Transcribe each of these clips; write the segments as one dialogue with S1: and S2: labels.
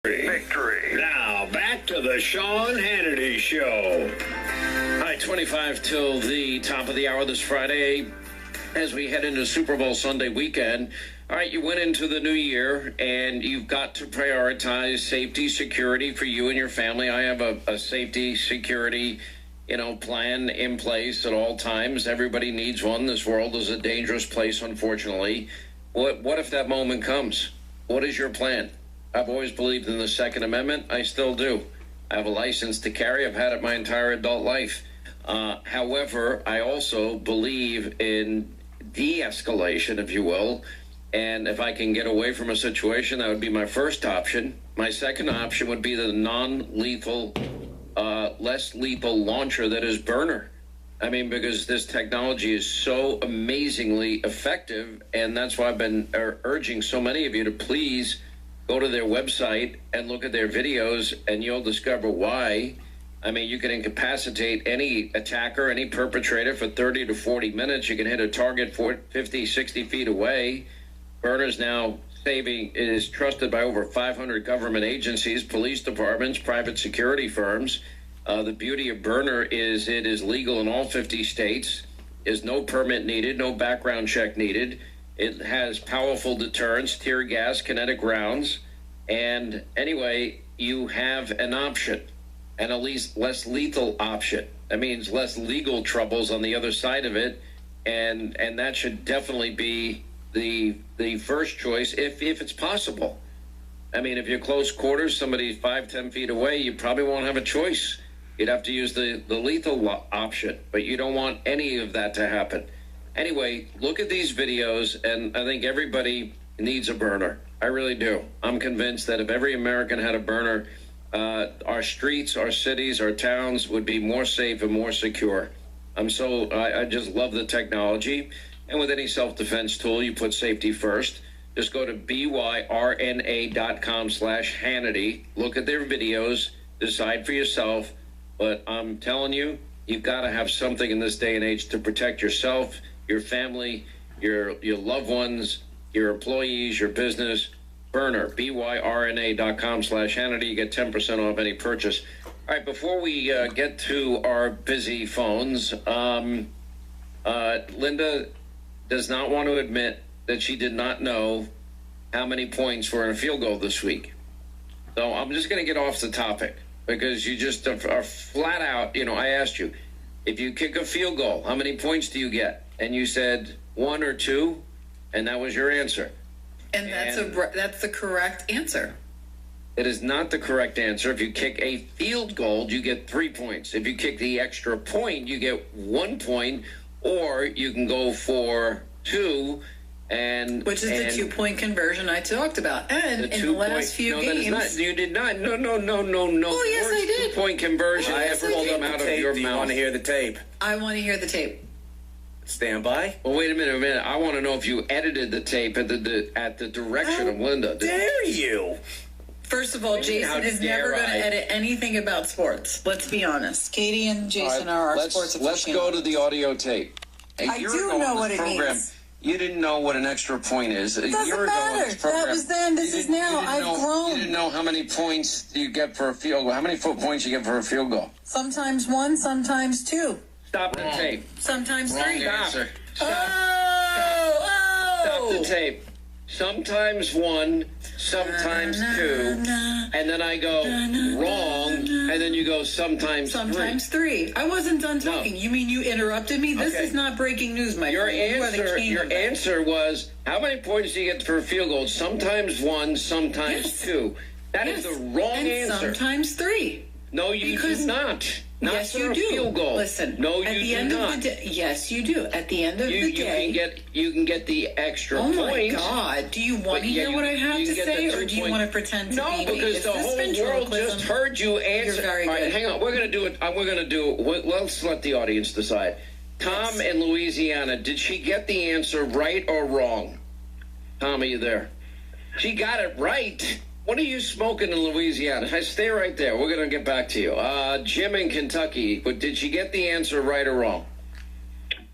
S1: Victory. Now, back to the Sean Hannity Show.
S2: All right, 25 till the top of the hour this Friday as we head into Super Bowl Sunday weekend. All right, you went into the new year, and you've got to prioritize safety, security for you and your family. I have a safety, security, plan in place at all times. Everybody needs one. This world is a dangerous place, unfortunately. What if that moment comes? What is your plan? I've always believed in the Second Amendment. I still do. I have a license to carry. I've had it my entire adult life. However, I also believe in de-escalation, if you will. And if I can get away from a situation, that would be my first option. My second option would be the non-lethal, less lethal launcher that is burner. I mean, because this technology is so amazingly effective, and that's why I've been urging so many of you to please go to their website and look at their videos, and you'll discover why. I mean, you can incapacitate any attacker, any perpetrator for 30 to 40 minutes. You can hit a target 50, 60 feet away. Burner's now is trusted by over 500 government agencies, police departments, private security firms. The beauty of burner is it is legal in all 50 states. There's no permit needed, no background check needed. It has powerful deterrents, tear gas, kinetic rounds. And anyway, you have an option, and at least less lethal option. That means less legal troubles on the other side of it. And that should definitely be the first choice if it's possible. I mean, if you're close quarters, somebody 5-10 feet away, you probably won't have a choice. You'd have to use the lethal option, but you don't want any of that to happen. Anyway, look at these videos, and I think everybody needs a burner. I really do. I'm convinced that if every American had a burner, our streets, our cities, our towns would be more safe and more secure. I just love the technology. And with any self-defense tool, you put safety first. Just go to byrna.com/Hannity. Look at their videos. Decide for yourself. But I'm telling you, you've got to have something in this day and age to protect yourself, your family, your loved ones, your employees, your business. Burner, byrna.com/Hannity. You get 10% off any purchase. All right, before we get to our busy phones, Lynda does not want to admit that she did not know how many points were in a field goal this week. So I'm just going to get off the topic because you just are flat out, I asked you, if you kick a field goal, how many points do you get? And you said 1 or 2, and that was your answer.
S3: And that's the correct answer.
S2: It is not the correct answer. If you kick a field goal, you get 3 points. If you kick the extra point, you get 1 point, or you can go for 2,
S3: which is the 2-point conversion I talked about. And in the last few games,
S2: you did not. No.
S3: Oh yes, I did.
S2: 2-point conversion.
S3: I have
S2: pulled them out of your mouth.
S4: Do you want to hear the tape?
S3: I want to hear the tape.
S4: Stand by.
S2: Well, wait a minute. I want to know if you edited the tape at the direction of Lynda.
S4: Dare you?
S3: First of all, Jason is never going to edit anything about sports. Let's be honest. Katie and Jason are our sports aficionados.
S2: Let's go to the audio tape.
S3: I do know what it means.
S2: You didn't know what an extra point is.
S3: It doesn't matter. That was then. This is now. I've grown.
S2: You didn't know how many points you get for a field goal. How many points you get for a field goal?
S3: Sometimes 1, sometimes 2.
S2: Stop the tape.
S3: Sometimes 3.
S2: Answer.
S3: Stop
S2: the tape. Sometimes 1, sometimes 2, and then I go wrong, and then you go sometimes 3.
S3: Sometimes 3. I wasn't done talking. No. You mean you interrupted me? This is not breaking news, my friend.
S2: Your answer was, how many points do you get for a field goal? Sometimes 1, sometimes 2. That is the wrong answer.
S3: Sometimes 3.
S2: No, you do not. Not
S3: yes,
S2: for
S3: you
S2: a
S3: do.
S2: Field goal.
S3: Listen.
S2: No, you do not.
S3: Yes, you do. At the end of the day,
S2: you can get the extra point.
S3: Oh my God! Do you want to hear what I have to say, or do you want to pretend to be me?
S2: No, because the whole world just heard you answer.
S3: You're very good.
S2: All right, hang on. We're going to do it. Let's let the audience decide. Tom in Louisiana, did she get the answer right or wrong? Tom, are you there? She got it right. What are you smoking in Louisiana? Stay right there. We're going to get back to you. Jim in Kentucky, but did she get the answer right or wrong?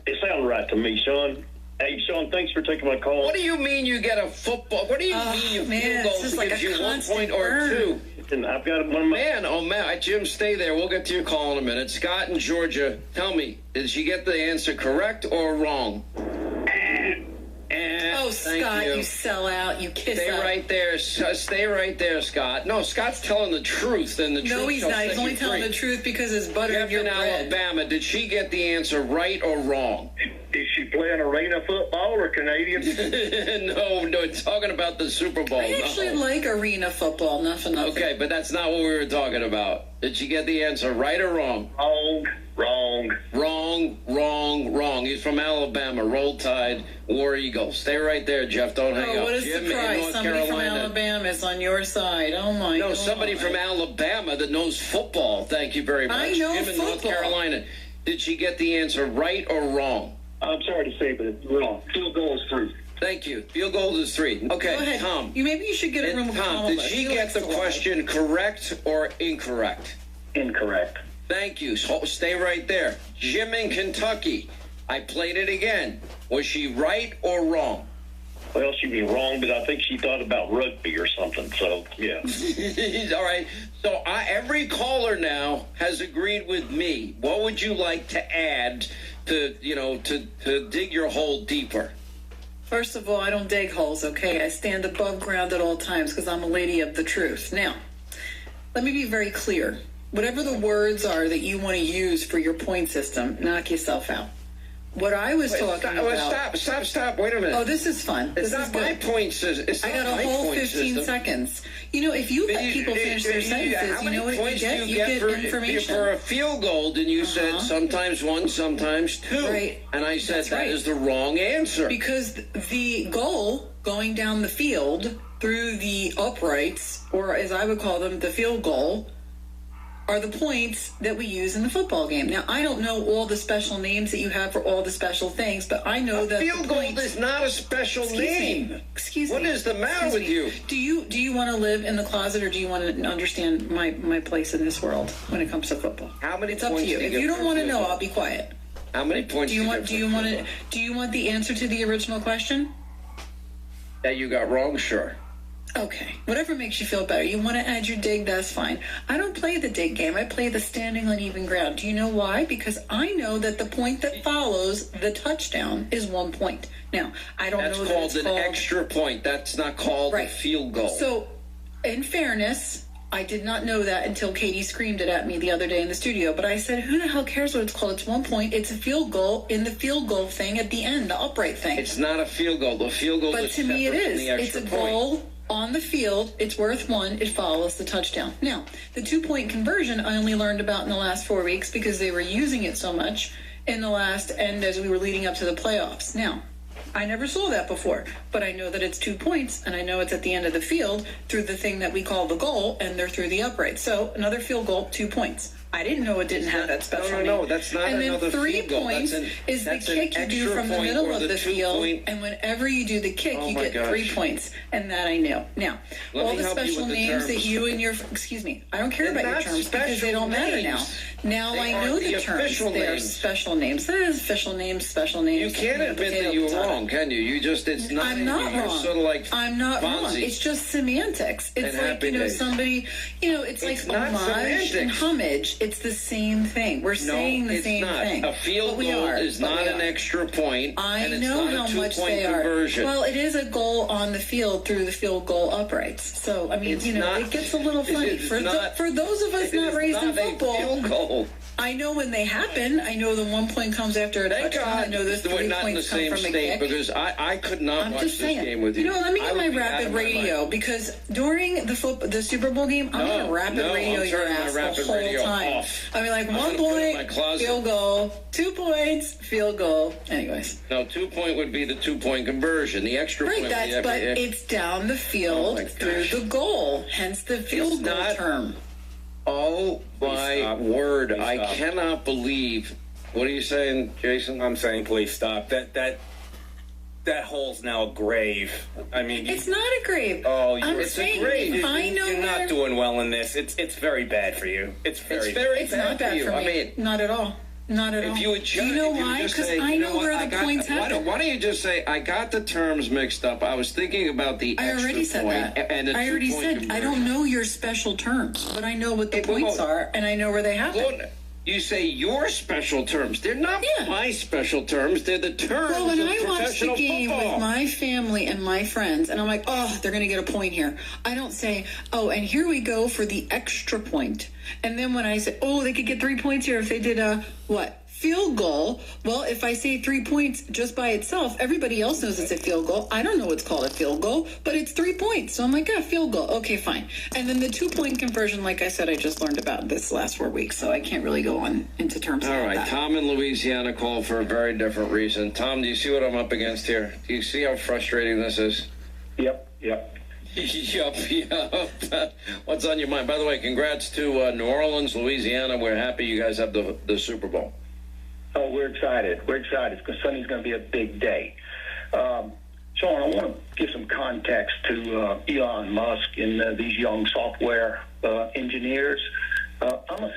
S5: It sounded right to me, Sean. Hey, Sean, thanks for taking my call.
S2: What do you mean you get a football? What do you mean you field goal
S3: it's like
S2: gives
S3: a
S2: you 1
S3: constant
S2: point or
S3: burn.
S2: 2?
S5: And I've got one of my...
S2: Man, Jim, stay there. We'll get to your call in a minute. Scott in Georgia, tell me, did she get the answer correct or wrong?
S3: Oh, Scott, you sell out. You kiss
S2: Stay
S3: up.
S2: right there. Stay right there, Scott. No, Scott's telling the truth, and the truth
S3: No, he's
S2: shall
S3: not.
S2: set
S3: He's only
S2: you
S3: telling
S2: free.
S3: the truth because it's butter in
S2: Jeff
S3: your
S2: in
S3: bread.
S2: Alabama, did she get the answer right or wrong?
S5: Is she playing arena football or Canadian?
S2: No, talking about the Super Bowl.
S3: I actually like arena football. Nothing.
S2: Okay, but that's not what we were talking about. Did she get the answer right or wrong?
S5: Wrong.
S2: He's from Alabama. Roll Tide, War Eagle. Stay right there, Jeff. Don't hang up.
S3: What a
S2: Jim in
S3: surprise.
S2: North
S3: Somebody
S2: Carolina.
S3: from Alabama is on your side. Oh, my God.
S2: No, somebody from Alabama that knows football. Thank you very much.
S3: I know
S2: Jim in North
S3: football.
S2: Carolina. Did she get the answer right or wrong?
S5: I'm sorry to say, but it's wrong. Field goal is 3.
S2: Thank you. Field goal is 3. Okay,
S3: Go ahead.
S2: Tom.
S3: Maybe you should get a room with
S2: Tom, did she get the question correct or incorrect?
S5: Incorrect.
S2: Thank you. So stay right there. Jim in Kentucky. I played it again. Was she right or wrong?
S5: Well, she'd be wrong, but I think she thought about rugby or something. So, yeah.
S2: All right. So every caller now has agreed with me. What would you like to add to dig your hole deeper?
S3: First of all, I don't dig holes, okay? I stand above ground at all times because I'm a lady of the truth. Now, let me be very clear. Whatever the words are that you want to use for your point system, knock yourself out. What I was talking about...
S2: Stop. Wait a minute.
S3: Oh, this is fun.
S2: It's
S3: This
S2: not
S3: is
S2: my
S3: good.
S2: point system.
S3: I got a whole 15 seconds. You know, if you let people finish their sentences, you know what you get? You get information.
S2: For a field goal, then you said sometimes 1, sometimes 2.
S3: Right.
S2: And I said
S3: That's right.
S2: that is the wrong answer.
S3: Because the goal going down the field through the uprights, or as I would call them, the field goal, are the points that we use in the football game. Now, I don't know all the special names that you have for all the special things, but I know that
S2: field goal is not a special name.
S3: Excuse me.
S2: What is the matter with you?
S3: Do you want to live in the closet, or do you want to understand my place in this world when it comes to football?
S2: How many
S3: It's up to
S2: points
S3: you.
S2: do you
S3: If
S2: get
S3: you don't
S2: for
S3: want to
S2: field
S3: know,
S2: goal?
S3: I'll be quiet.
S2: How many points
S3: Do you want the answer to the original question?
S2: That you got wrong? Sure.
S3: Okay, whatever makes you feel better. You want to add your dig, that's fine. I don't play the dig game. I play the standing on even ground. Do you know why? Because I know that the point that follows the touchdown is 1 point. Now, I don't
S2: That's
S3: know
S2: called
S3: that it's
S2: an extra point. That's not called a field goal.
S3: So, in fairness, I did not know that until Katie screamed it at me the other day in the studio. But I said, who the hell cares what it's called? It's 1 point. It's a field goal in the field goal thing at the end, the upright thing.
S2: It's not a field goal. The field goal
S3: But
S2: is
S3: to me it
S2: separate from
S3: is.
S2: the
S3: It's
S2: extra
S3: a
S2: point.
S3: goal on the field. It's worth 1. It follows the touchdown. Now, the 2-point conversion I only learned about in the last 4 weeks because they were using it so much in the last end as we were leading up to the playoffs. Now, I never saw that before, but I know that it's 2 points, and I know it's at the end of the field through the thing that we call the goal, and they're through the upright. So another field goal, 2 points. I didn't know it didn't have that special name.
S2: No, that's not
S3: and
S2: another
S3: then 3
S2: field goal.
S3: points is the
S2: that's an
S3: kick you do
S2: extra
S3: from the
S2: point
S3: middle
S2: or
S3: of
S2: the
S3: the field,
S2: 2-point.
S3: and whenever you do the kick,
S2: Oh
S3: you
S2: my
S3: get 3
S2: gosh.
S3: points, and that I know. Now,
S2: Let
S3: all
S2: me
S3: the
S2: help you
S3: special
S2: with the
S3: names that
S2: terms.
S3: you and your, excuse me, I don't care
S2: They're
S3: about your
S2: not
S3: terms because they don't
S2: special
S3: matter
S2: names.
S3: now.
S2: They
S3: I
S2: are
S3: know
S2: the
S3: the terms.
S2: official
S3: They are
S2: names.
S3: special names. That is official names, special names.
S2: You can't admit that you were wrong, can you? You just, it's not.
S3: I'm not
S2: you're
S3: wrong.
S2: Sort of like
S3: I'm not wrong.
S2: Fonzie.
S3: It's just semantics. It's
S2: And
S3: like,
S2: Happy Days.
S3: somebody, it's like
S2: not
S3: homage and
S2: semantics.
S3: homage. It's the same thing. We're saying the
S2: it's
S3: same
S2: not.
S3: thing.
S2: A field
S3: But we
S2: goal
S3: are.
S2: is
S3: But
S2: not
S3: we
S2: an
S3: are.
S2: extra point.
S3: I
S2: and it's
S3: know
S2: not
S3: how
S2: a
S3: much
S2: 2-point
S3: they are.
S2: conversion.
S3: Well, it is a goal on the field through the field goal uprights. So, I mean,
S2: It's not-
S3: it gets a little funny.
S2: it's
S3: For
S2: not-
S3: those of us
S2: It
S3: not
S2: is
S3: raised in
S2: not a
S3: football,
S2: field goal.
S3: I know when they happen. I know the 1 point comes after a
S2: Thank
S3: touchdown. I
S2: God
S3: know the
S2: we're
S3: 3
S2: not in the
S3: points come
S2: same
S3: from a
S2: state
S3: kick.
S2: because I could not
S3: I'm
S2: watch
S3: just
S2: this
S3: saying.
S2: game with you.
S3: Let me
S2: I
S3: get
S2: would
S3: my
S2: be out
S3: rapid
S2: of my
S3: radio
S2: mind.
S3: because during the Super Bowl game, I'm going to rapid radio
S2: I'm
S3: your
S2: turning my
S3: ass the
S2: rapid
S3: whole
S2: radio
S3: time.
S2: off.
S3: I mean, like
S2: I'm
S3: 1
S2: gonna put it in my
S3: point,
S2: closet.
S3: field goal, 2 points, field goal. Anyways,
S2: No, 2-point would be the 2-point conversion. The extra
S3: right?
S2: point would be
S3: But it's down the
S2: Oh
S3: field
S2: my
S3: through
S2: gosh.
S3: the goal. Hence the field
S2: It's
S3: goal
S2: not-
S3: term.
S2: Oh my
S4: stop.
S2: word!
S4: Please
S2: I
S4: stop.
S2: cannot believe. What are you saying, Jason?
S4: I'm saying, please stop. That hole's now a grave. I mean,
S3: It's not a grave.
S4: Oh,
S3: I'm
S4: it's a
S3: saying
S2: grave.
S3: if I know
S4: you're
S3: where-
S4: not doing well in this. It's very bad for you. It's very.
S3: It's not bad
S2: you.
S3: for me.
S2: I mean,
S3: not at all. Not at all.
S2: If you would
S3: Do you know why? Because I know where the points happen.
S2: Why don't you just say, I got the terms mixed up. I was thinking about the
S3: I
S2: extra
S3: already said
S2: point
S3: that.
S2: and the
S3: I already
S2: 2-point
S3: said I
S2: conversion.
S3: don't know your special terms, but I know what the points are, and I know where they happen.
S2: Well, you say your special terms. They're not
S3: Yeah.
S2: my special terms. They're the terms
S3: Well, when
S2: of
S3: I watch the
S2: professional
S3: game
S2: football.
S3: with my family and my friends, and I'm like, oh, they're going to get a point here. I don't say, oh, and here we go for the extra point. And then when I say, oh, they could get 3 points here if they did a, field goal. Well, if I say 3 points just by itself, everybody else knows it's a field goal. I don't know what's called a field goal, but it's 3 points. So I'm like, field goal. Okay, fine. And then the 2-point conversion, like I said, I just learned about this last 4 weeks, so I can't really go on into terms of
S2: All right,
S3: that.
S2: Tom in Louisiana called for a very different reason. Tom, do you see what I'm up against here? Do you see how frustrating this is?
S5: Yep.
S2: Yup. What's on your mind? By the way, congrats to New Orleans, Louisiana. We're happy you guys have the Super Bowl.
S5: Oh, we're excited. We're excited because Sunday's going to be a big day. Sean, I want to give some context to Elon Musk and these young software engineers. I'm a